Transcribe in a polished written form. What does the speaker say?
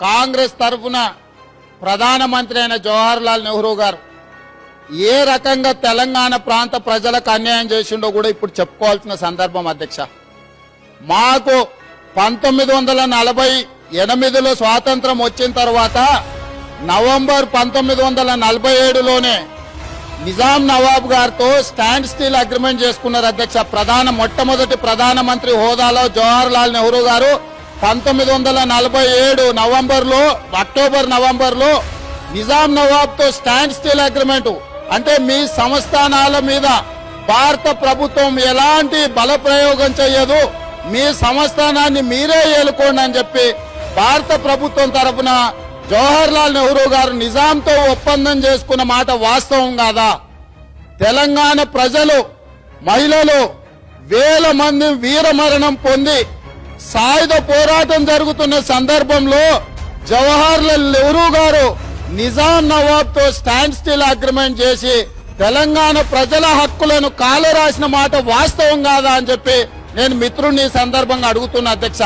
కాంగ్రెస్ తరఫున ప్రధానమంత్రి అయిన జవహర్లాల్ నెహ్రూ గారు ఏ రకంగా తెలంగాణ ప్రాంత ప్రజలకు అన్యాయం చేసిండో కూడా ఇప్పుడు చెప్పుకోవాల్సిన సందర్భం అధ్యక్ష. మాకు 1948లో స్వాతంత్రం వచ్చిన తర్వాత నవంబర్ 1947లోనే నిజాం నవాబ్ గారితో స్టాండ్ స్టిల్ అగ్రిమెంట్ చేసుకున్నారు అధ్యక్ష. మొట్టమొదటి ప్రధానమంత్రి హోదాలో జవహర్లాల్ నెహ్రూ గారు 1947 అక్టోబర్ నవంబర్లో నిజాం నవాబ్తో స్టాండ్ స్టిల్ అగ్రిమెంట్ అంటే మీ సంస్థానాల మీద భారత ప్రభుత్వం ఎలాంటి బల ప్రయోగం చేయదు, మీ సంస్థానాన్ని మీరే ఏలుకోండి అని చెప్పి భారత ప్రభుత్వం తరఫున జవహర్లాల్ నెహ్రూ గారు నిజాంతో ఒప్పందం చేసుకున్న మాట వాస్తవం కాదా? తెలంగాణ ప్రజలు మహిళలు వేల మంది వీరమరణం పొంది సాయుధ పోరాటం జరుగుతున్న సందర్భంలో జవహర్లాల్ నెహ్రూ గారు నిజాం నవాబ్తో స్టాండ్ స్టిల్ అగ్రిమెంట్ చేసి తెలంగాణ ప్రజల హక్కులను కాలరాసిన మాట వాస్తవం కాదా అని చెప్పి నేను మిత్రుడిని సందర్భంగా అడుగుతున్నా అధ్యక్ష.